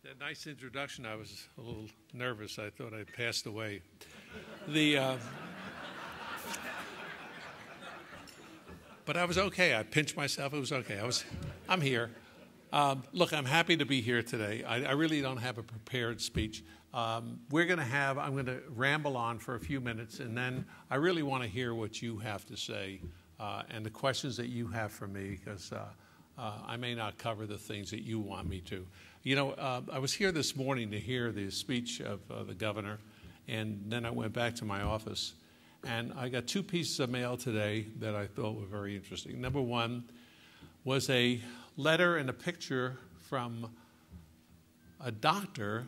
That nice introduction, I was a little nervous. I thought I'd passed away. But I was okay. I pinched myself. It was okay. I'm here. Look, I'm happy to be here today. I really don't have a prepared speech. I'm going to ramble on for a few minutes, and then I really want to hear what you have to say and the questions that you have for me, because I may not cover the things that you want me to. You know, I was here this morning to hear the speech of the governor, and then I went back to my office, and I got two pieces of mail today that I thought were very interesting. Number one was a letter and a picture from a doctor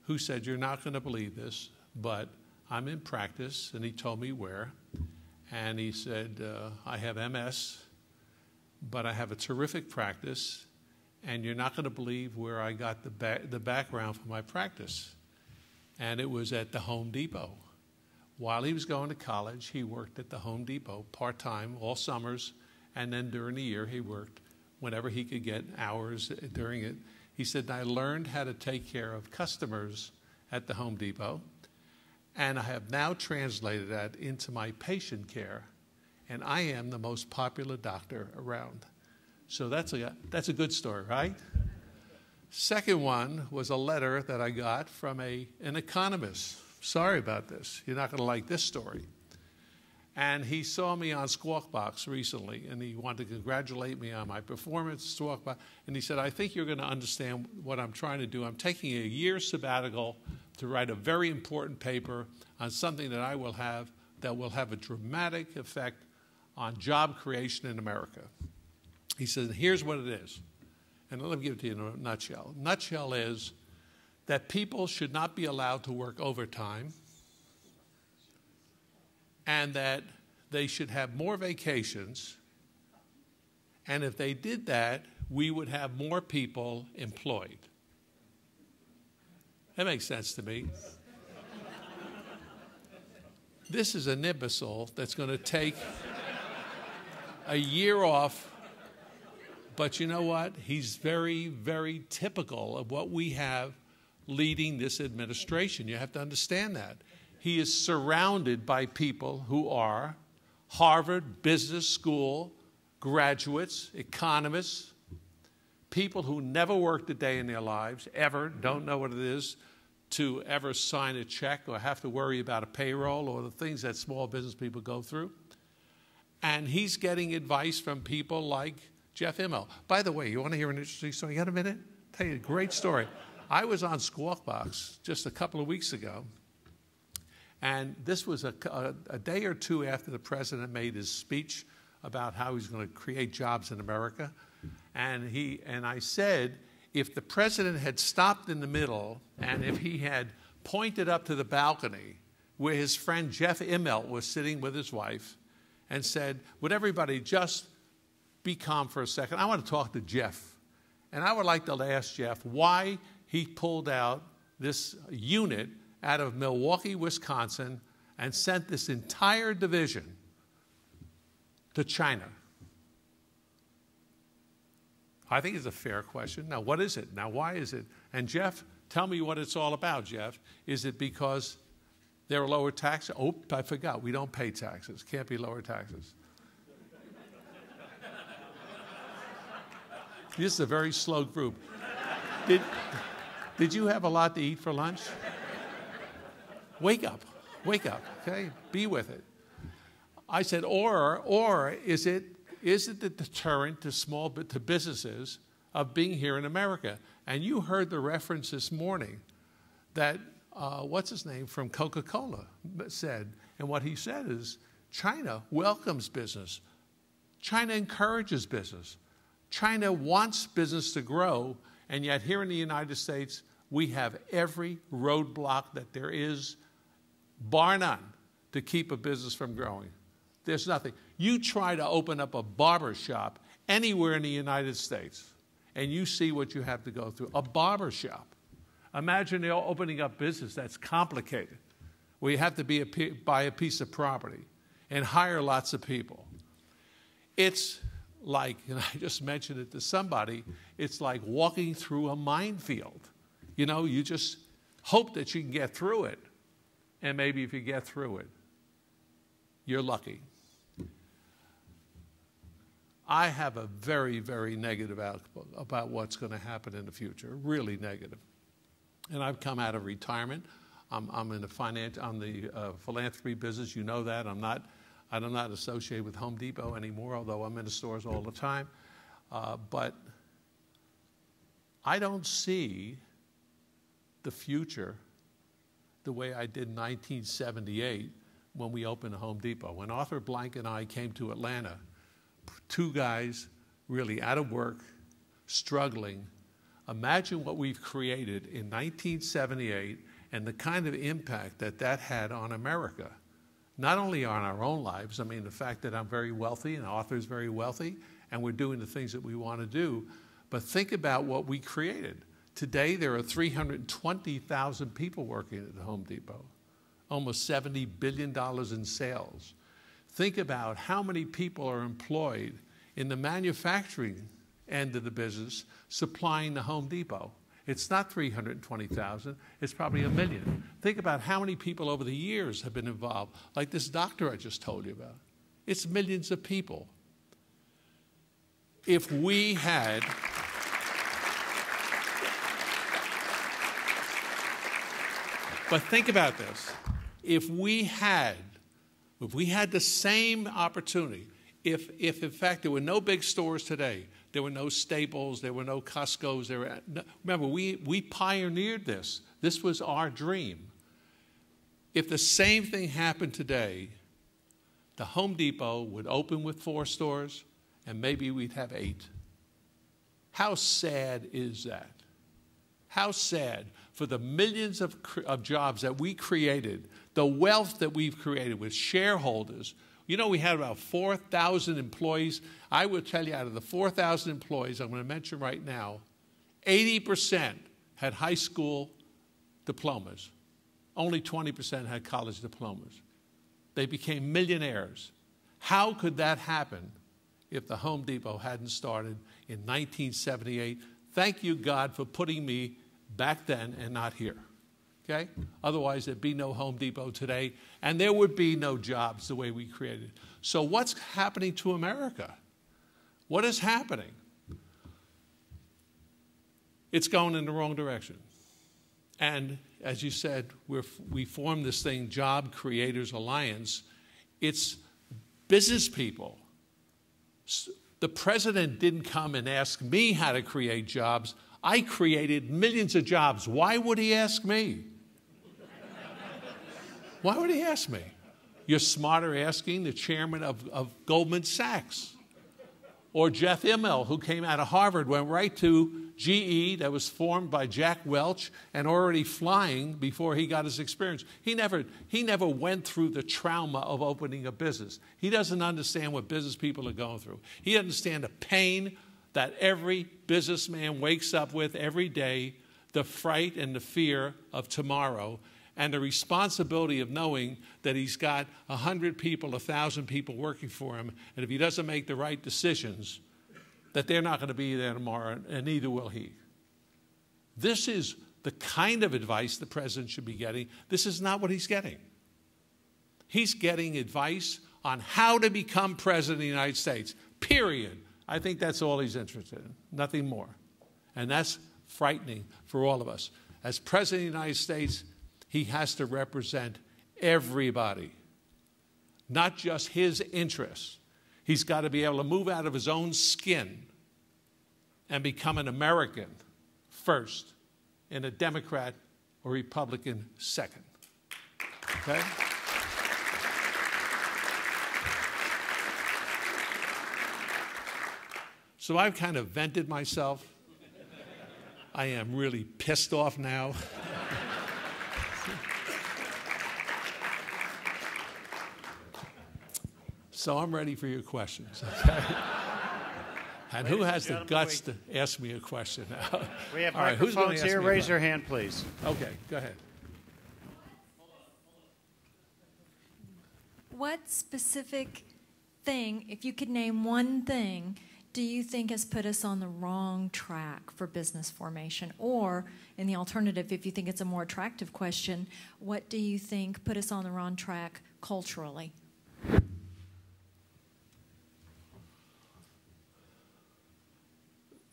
who said, "You're not going to believe this, but I'm in practice," and he told me where. And he said, "I have MS, but I have a terrific practice, and you're not going to believe where I got the background for my practice." And it was at the Home Depot. While he was going to college, he worked at the Home Depot part-time all summers, and then during the year he worked whenever he could get hours during it. He said, "I learned how to take care of customers at the Home Depot, and I have now translated that into my patient care, and I am the most popular doctor around." So that's a good story, right? Second one was a letter that I got from an economist. Sorry about this. You're not going to like this story. And he saw me on Squawk Box recently, and he wanted to congratulate me on my performance, Squawk Box. And he said, "I think you're going to understand what I'm trying to do. I'm taking a year sabbatical to write a very important paper on something that will have a dramatic effect on job creation in America." He said, "Here's what it is." And let me give it to you in a nutshell. Nutshell is that people should not be allowed to work overtime, and that they should have more vacations, and if they did that, we would have more people employed. That makes sense to me. This is an imbecile that's going to take a year off, but you know what? He's very, very typical of what we have leading this administration. You have to understand that. He is surrounded by people who are Harvard Business School graduates, economists, people who never worked a day in their lives, ever, don't know what it is to ever sign a check or have to worry about a payroll or the things that small business people go through. And he's getting advice from people like Jeff Immelt. By the way, you want to hear an interesting story? You got a minute? I'll tell you a great story. I was on Squawk Box just a couple of weeks ago, and this was a day or two after the president made his speech about how he's going to create jobs in America. And I said, if the president had stopped in the middle and if he had pointed up to the balcony where his friend Jeff Immelt was sitting with his wife and said, "Would everybody just be calm for a second? I want to talk to Jeff." And I would like to ask Jeff why he pulled out this unit out of Milwaukee, Wisconsin, and sent this entire division to China. I think it's a fair question. Now, what is it? Now, why is it? And Jeff, tell me what it's all about, Jeff. Is it because there are lower taxes? Oh, I forgot. We don't pay taxes. Can't be lower taxes. This is a very slow group. Did you have a lot to eat for lunch? Wake up, okay? Be with it. I said, or is it the deterrent to businesses of being here in America? And you heard the reference this morning that, what's his name, from Coca-Cola said, and what he said is, China welcomes business. China encourages business. China wants business to grow, and yet here in the United States, we have every roadblock that there is, bar none, to keep a business from growing. There's nothing. You try to open up a barber shop anywhere in the United States, and you see what you have to go through. A barber shop. Imagine they're opening up business that's complicated, where you have to buy a piece of property and hire lots of people. It's like, and I just mentioned it to somebody, it's like walking through a minefield. You know, you just hope that you can get through it. And maybe if you get through it, you're lucky. I have a very, very negative outlook about what's going to happen in the future, really negative. And I've come out of retirement. I'm in the philanthropy business. You know that. I'm not associated with Home Depot anymore, although I'm in the stores all the time. But I don't see the future the way I did in 1978 when we opened Home Depot. When Arthur Blank and I came to Atlanta, two guys really out of work, struggling. Imagine what we've created in 1978 and the kind of impact that that had on America. Not only on our own lives, I mean, the fact that I'm very wealthy and Arthur's very wealthy and we're doing the things that we want to do, but think about what we created. Today, there are 320,000 people working at the Home Depot, almost $70 billion in sales. Think about how many people are employed in the manufacturing end of the business supplying the Home Depot. It's not 320,000, it's probably 1 million. Think about how many people over the years have been involved, like this doctor I just told you about. It's millions of people. If we had but think about this. If we had the same opportunity, if in fact there were no big stores today, there were no Staples, there were no Costco's, remember, we pioneered this. This was our dream. If the same thing happened today, the Home Depot would open with 4 stores, and maybe we'd have 8. How sad is that? How sad for the millions of jobs that we created, the wealth that we've created with shareholders. You know, we had about 4,000 employees. I will tell you, out of the 4,000 employees I'm going to mention right now, 80% had high school diplomas. Only 20% had college diplomas. They became millionaires. How could that happen if the Home Depot hadn't started in 1978? Thank you, God, for putting me back then and not here. Okay? Otherwise, there'd be no Home Depot today, and there would be no jobs the way we created. So what's happening to America? What is happening? It's going in the wrong direction. And as you said, we formed this thing, Job Creators Alliance. It's business people. The president didn't come and ask me how to create jobs. I created millions of jobs. Why would he ask me? Why would he ask me? You're smarter asking the chairman of Goldman Sachs. Or Jeff Immel, who came out of Harvard, went right to GE that was formed by Jack Welch and already flying before he got his experience. He never went through the trauma of opening a business. He doesn't understand what business people are going through. He doesn't understand the pain that every businessman wakes up with every day, the fright and the fear of tomorrow, and the responsibility of knowing that he's got 100 people, 1,000 people working for him, and if he doesn't make the right decisions, that they're not going to be there tomorrow, and neither will he. This is the kind of advice the president should be getting. This is not what he's getting. He's getting advice on how to become president of the United States, period. I think that's all he's interested in, nothing more. And that's frightening for all of us. As president of the United States, he has to represent everybody, not just his interests. He's got to be able to move out of his own skin and become an American first and a Democrat or Republican second. Okay? So I've kind of vented myself. I am really pissed off now. So I'm ready for your questions, okay? And who has the guts to ask me a question now? We have microphones here. Raise your hand, please. Okay, go ahead. What specific thing, if you could name one thing, do you think has put us on the wrong track for business formation? Or, in the alternative, if you think it's a more attractive question, what do you think put us on the wrong track culturally?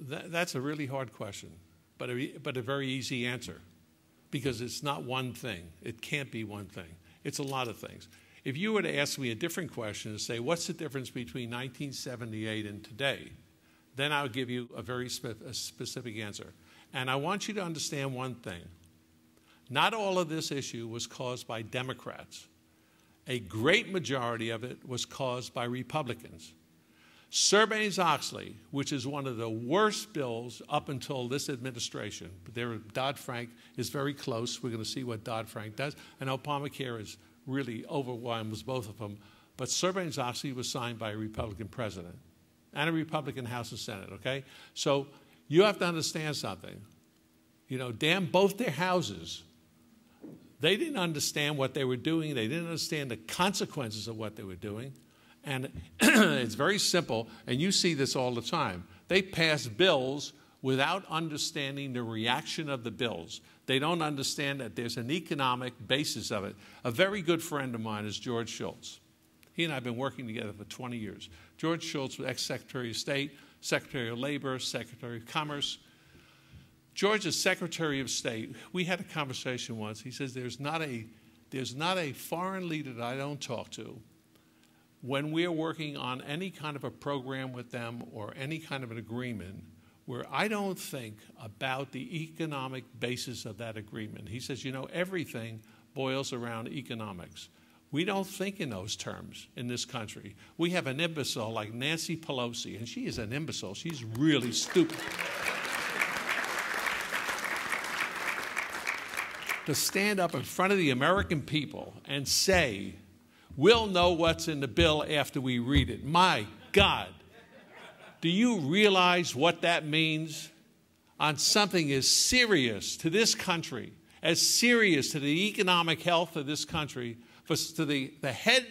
That's a really hard question, but a very easy answer, because it's not one thing. It can't be one thing. It's a lot of things. If you were to ask me a different question and say, what's the difference between 1978 and today, then I would give you a very specific answer. And I want you to understand one thing. Not all of this issue was caused by Democrats. A great majority of it was caused by Republicans. Sarbanes-Oxley, which is one of the worst bills up until this administration, but Dodd-Frank is very close. We're going to see what Dodd-Frank does. And Obamacare is really overwhelms both of them. But Sarbanes-Oxley was signed by a Republican president and a Republican House and Senate, okay? So you have to understand something. You know, damn both their houses. They didn't understand what they were doing. They didn't understand the consequences of what they were doing. And it's very simple, and you see this all the time. They pass bills without understanding the reaction of the bills. They don't understand that there's an economic basis of it. A very good friend of mine is George Shultz. He and I have been working together for 20 years. George Shultz was ex-Secretary of State, Secretary of Labor, Secretary of Commerce. George is Secretary of State. We had a conversation once. He says, there's not a foreign leader that I don't talk to when we're working on any kind of a program with them or any kind of an agreement where I don't think about the economic basis of that agreement. He says, you know, everything boils around economics. We don't think in those terms in this country. We have an imbecile like Nancy Pelosi, and she is an imbecile. She's really stupid. To stand up in front of the American people and say, we'll know what's in the bill after we read it. My God. Do you realize what that means on something as serious to this country, as serious to the economic health of this country, to the head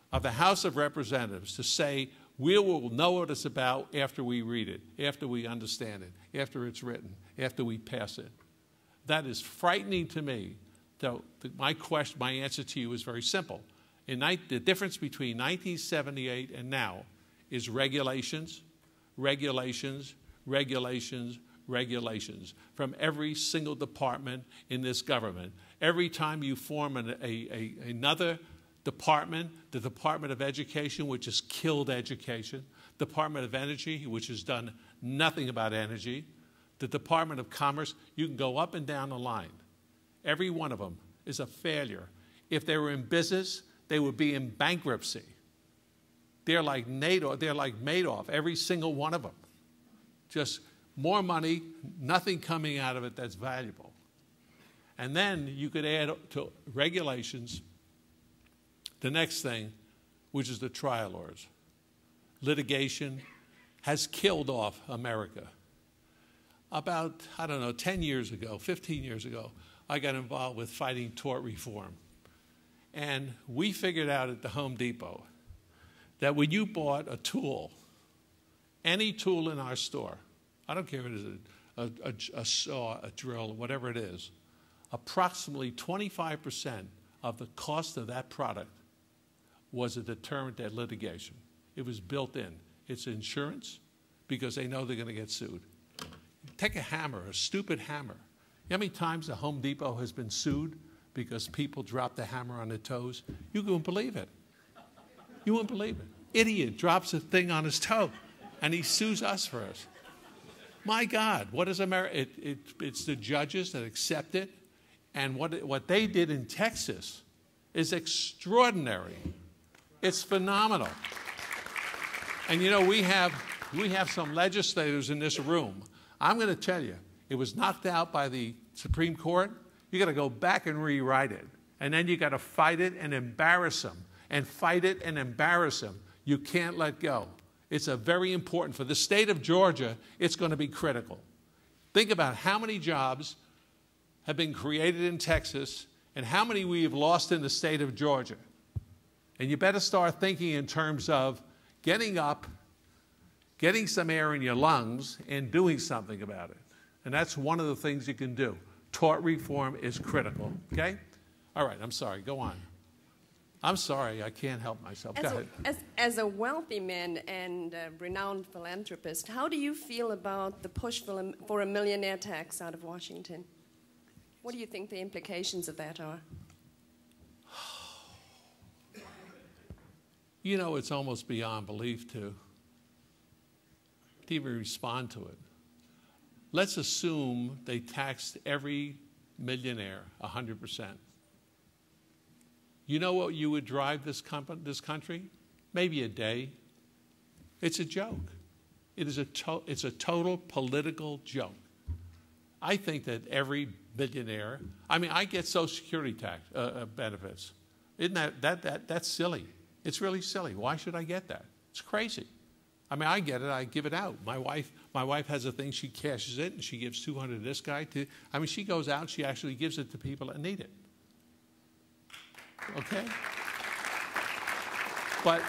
of the House of Representatives to say, we will know what it's about after we read it, after we understand it, after it's written, after we pass it. That is frightening to me. So my answer to you is very simple. The difference between 1978 and now is regulations, regulations, regulations, regulations from every single department in this government. Every time you form another department, the Department of Education, which has killed education, Department of Energy, which has done nothing about energy, the Department of Commerce, you can go up and down the line. Every one of them is a failure. If they were in business, they would be in bankruptcy. They're like Madoff, every single one of them. Just more money, nothing coming out of it that's valuable. And then you could add to regulations the next thing, which is the trial lawyers. Litigation has killed off America. About, I don't know, 10 years ago, 15 years ago, I got involved with fighting tort reform. And we figured out at the Home Depot that when you bought a tool, any tool in our store, I don't care if it is a saw, a drill, whatever it is, approximately 25% of the cost of that product was a deterrent at litigation. It was built in. It's insurance because they know they're going to get sued. Take a hammer, a stupid hammer. You know how many times the Home Depot has been sued because people dropped the hammer on their toes? You wouldn't believe it. You wouldn't believe it. Idiot drops a thing on his toe, and he sues us for it. My God, what is America? It's the judges that accept it, and what they did in Texas is extraordinary. It's phenomenal. And you know, we have some legislators in this room. I'm going to tell you, it was knocked out by the Supreme Court. You got to go back and rewrite it. And then you got to fight it and embarrass them. And fight it and embarrass them. You can't let go. It's a very important, for the state of Georgia, it's going to be critical. Think about how many jobs have been created in Texas and how many we have lost in the state of Georgia. And you better start thinking in terms of getting up, getting some air in your lungs and doing something about it. And that's one of the things you can do. Tort reform is critical, okay? All right, I'm sorry, go on. I'm sorry, I can't help myself. Go ahead. As a wealthy man and a renowned philanthropist, how do you feel about the push for a millionaire tax out of Washington? What do you think the implications of that are? You know, it's almost beyond belief to even respond to it. Let's assume they taxed every millionaire 100%. You know what you would drive this country? Maybe a day. It's a joke. It's a total political joke. I think that every billionaire, I mean, I get Social Security tax benefits. Isn't that's silly? It's really silly. Why should I get that? It's crazy. I mean, I get it. I give it out. My wife has a thing. She cashes it, and she gives $200 to this guy. I mean, she goes out. She actually gives it to people that need it. Okay? But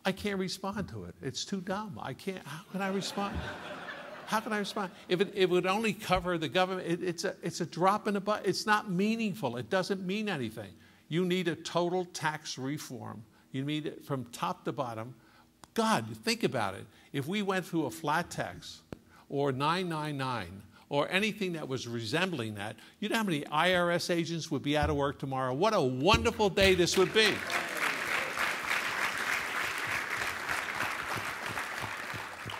I can't respond to it. It's too dumb. I can't. How can I respond? How can I respond? If it would only cover the government, it's a drop in the bucket. It's not meaningful. It doesn't mean anything. You need a total tax reform. You need it from top to bottom. God, think about it. If we went through a flat tax or 999 or anything that was resembling that, you know how many IRS agents would be out of work tomorrow? What a wonderful day this would be.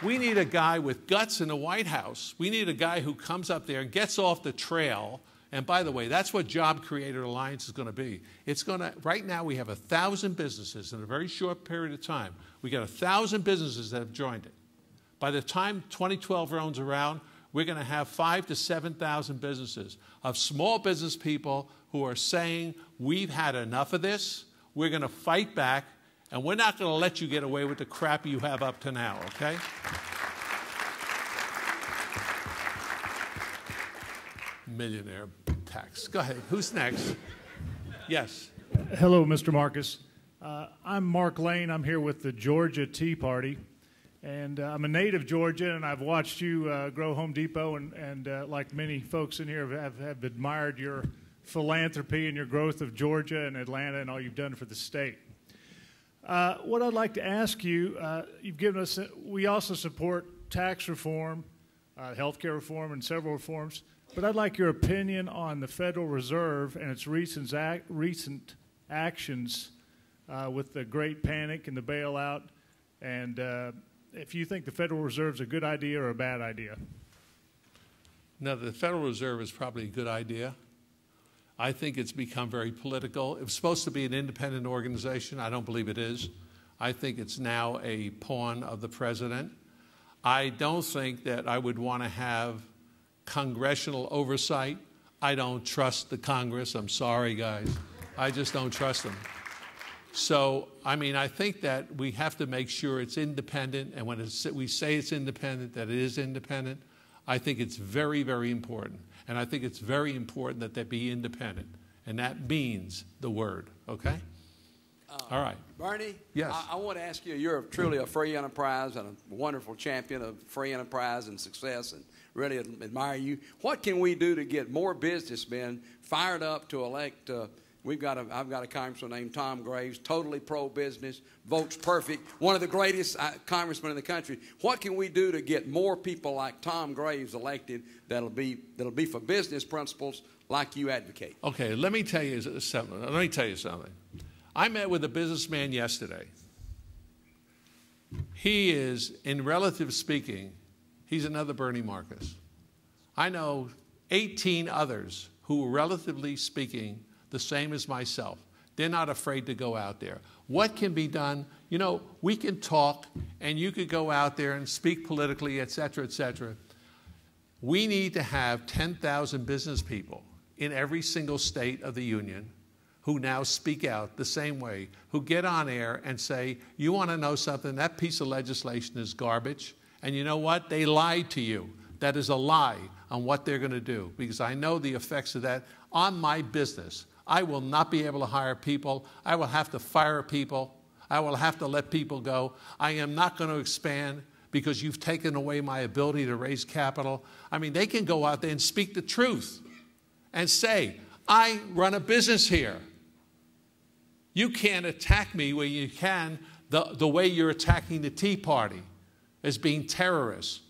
We need a guy with guts in the White House. We need a guy who comes up there and gets off the trail. And by the way, that's what Job Creator Alliance is going to be. It's going to, right now we have 1,000 businesses in a very short period of time. We got 1,000 businesses that have joined it. By the time 2012 rolls around, we're going to have 5,000 to 7,000 businesses of small business people who are saying, we've had enough of this, we're going to fight back, and we're not going to let you get away with the crap you have up to now, okay? Millionaire tax. Go ahead. Who's next? Yes. Hello, Mr. Marcus. I'm Mark Lane. I'm here with the Georgia Tea Party. And I'm a native Georgia, and I've watched you grow Home Depot, and like many folks in here have admired your philanthropy and your growth of Georgia and Atlanta and all you've done for the state. What I'd like to ask you, you've given us, we also support tax reform, healthcare reform, and several reforms, but I'd like your opinion on the Federal Reserve and its recent actions with the Great Panic and the bailout, and if you think the Federal Reserve is a good idea or a bad idea. No, the Federal Reserve is probably a good idea. I think it's become very political. It was supposed to be an independent organization. I don't believe it is. I think it's now a pawn of the president. I don't think that I would want to have congressional oversight. I don't trust the Congress. I'm sorry, guys. I just don't trust them. So, I mean, I think that we have to make sure it's independent, and when we say it's independent, that it is independent. I think it's very, very important. And I think it's very important that they be independent. And that means the word, okay? All right. Bernie? Yes. I want to ask you, you're truly a free enterprise and a wonderful champion of free enterprise and success, and really admire you. What can we do to get more businessmen fired up to elect I've got a congressman named Tom Graves, totally pro-business, votes perfect, one of the greatest congressmen in the country. What can we do to get more people like Tom Graves elected that'll be for business principles like you advocate? Okay, let me tell you something. I met with a businessman yesterday. He is, in relative speaking, he's another Bernie Marcus. I know 18 others who, relatively speaking, the same as myself. They're not afraid to go out there. What can be done? You know, we can talk, and you could go out there and speak politically, et cetera, et cetera. We need to have 10,000 business people in every single state of the union who now speak out the same way, who get on air and say, you want to know something? That piece of legislation is garbage. And you know what? They lied to you. That is a lie on what they're going to do, because I know the effects of that on my business. I will not be able to hire people. I will have to fire people. I will have to let people go. I am not going to expand because you've taken away my ability to raise capital. I mean, they can go out there and speak the truth and say, I run a business here. You can't attack me where you can the way you're attacking the Tea Party as being terrorists.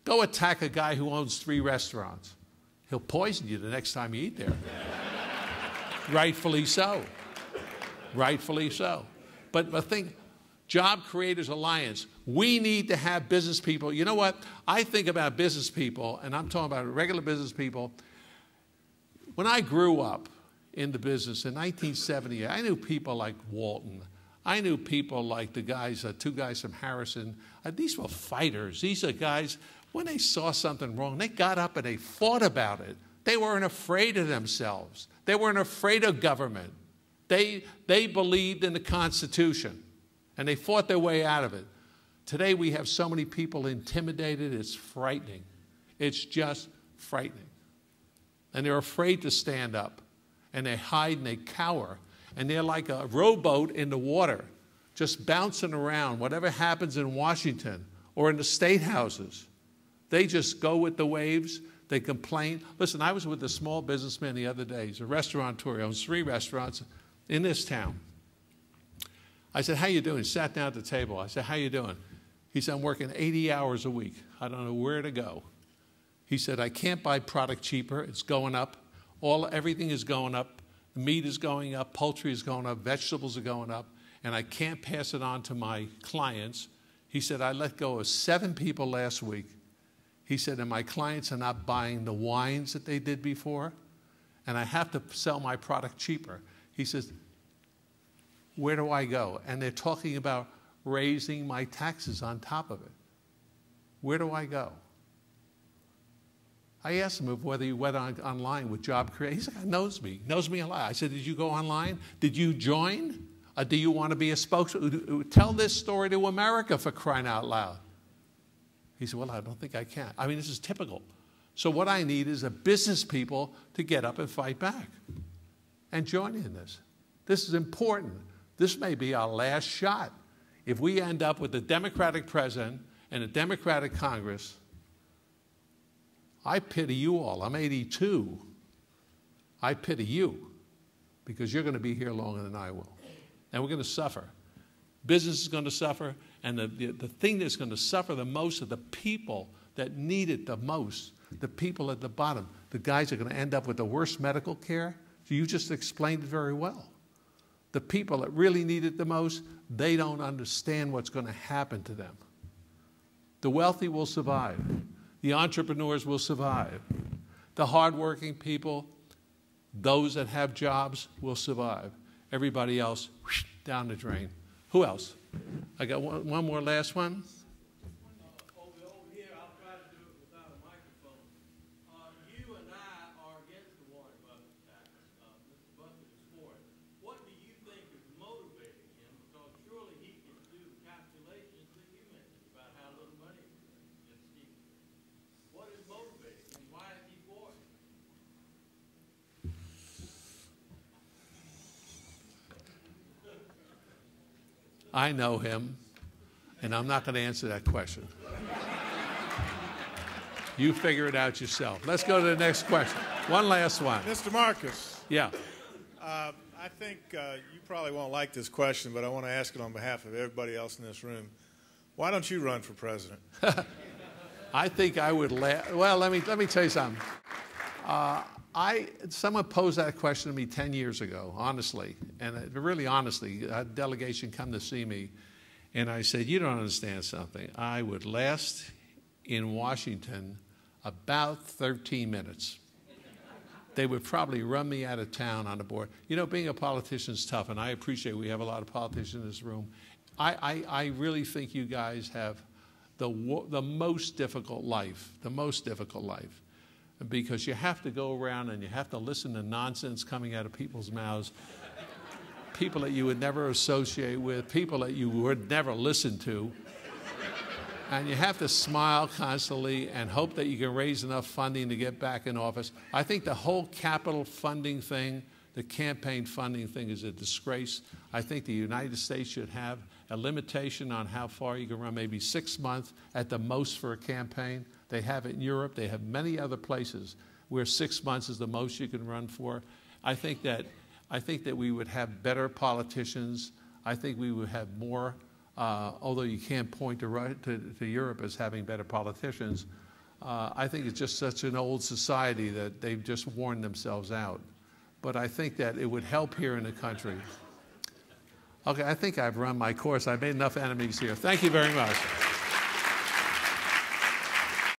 Go attack a guy who owns 3 restaurants. He'll poison you the next time you eat there. Rightfully so. Rightfully so. But I think Job Creators Alliance, we need to have business people. You know what? I think about business people, and I'm talking about regular business people. When I grew up in the business in 1970, I knew people like Walton. I knew people like the guys, 2 guys from Harrison. These were fighters. These are guys, when they saw something wrong, they got up and they fought about it. They weren't afraid of themselves. They weren't afraid of government. They believed in the Constitution, and they fought their way out of it. Today we have so many people intimidated, it's frightening. It's just frightening. And they're afraid to stand up, and they hide and they cower, and they're like a rowboat in the water, just bouncing around. Whatever happens in Washington or in the state houses, they just go with the waves. They complain. Listen, I was with a small businessman the other day. He's a restaurateur. He owns 3 restaurants in this town. I said, how you doing? He sat down at the table. I said, how you doing? He said, I'm working 80 hours a week. I don't know where to go. He said, I can't buy product cheaper. It's going up. Everything is going up. Meat is going up. Poultry is going up. Vegetables are going up. And I can't pass it on to my clients. He said, I let go of 7 people last week. He said, and my clients are not buying the wines that they did before, and I have to sell my product cheaper. He says, where do I go? And they're talking about raising my taxes on top of it. Where do I go? I asked him whether he went online with Job Creators. He said, he knows me a lot. I said, did you go online? Did you join? Do you want to be a spokesman? Tell this story to America, for crying out loud. He said, well, I don't think I can. I mean, this is typical. So what I need is a business people to get up and fight back and join in this. This is important. This may be our last shot. If we end up with a Democratic president and a Democratic Congress, I pity you all. I'm 82. I pity you because you're going to be here longer than I will. And we're going to suffer. Business is going to suffer. And the thing that's going to suffer the most are the people that need it the most, the people at the bottom. The guys are going to end up with the worst medical care. So you just explained it very well. The people that really need it the most, they don't understand what's going to happen to them. The wealthy will survive. The entrepreneurs will survive. The hardworking people, those that have jobs, will survive. Everybody else, whoosh, down the drain. Who else? I got one more last one. Over here, I'll try to do it without a microphone. You and I are against the water bucket tax. Mr. Bucket is for it. What do you think is motivating him? Because surely he can do calculations that you mentioned about how little money is cheap. What is motivating him? Why is he for it? I know him, and I'm not going to answer that question. You figure it out yourself. Let's go to the next question. One last one. Mr. Marcus. Yeah. I think you probably won't like this question, but I want to ask it on behalf of everybody else in this room. Why don't you run for president? I think I would well, let me tell you something. Someone posed that question to me 10 years ago, honestly, and really honestly, a delegation come to see me, and I said, you don't understand something. I would last in Washington about 13 minutes. They would probably run me out of town on the board. You know, being a politician is tough, and I appreciate we have a lot of politicians in this room. I really think you guys have the most difficult life, because you have to go around and you have to listen to nonsense coming out of people's mouths, people that you would never associate with, people that you would never listen to, and you have to smile constantly and hope that you can raise enough funding to get back in office. I think the whole capital funding thing the campaign funding thing is a disgrace. I think the United States should have a limitation on how far you can run, maybe 6 months at the most for a campaign. They have it in Europe. They have many other places where 6 months is the most you can run for. I think that we would have better politicians. I think we would have more, although you can't point to Europe as having better politicians. I think it's just such an old society that they've just worn themselves out. But I think that it would help here in the country. Okay, I think I've run my course. I've made enough enemies here. Thank you very much.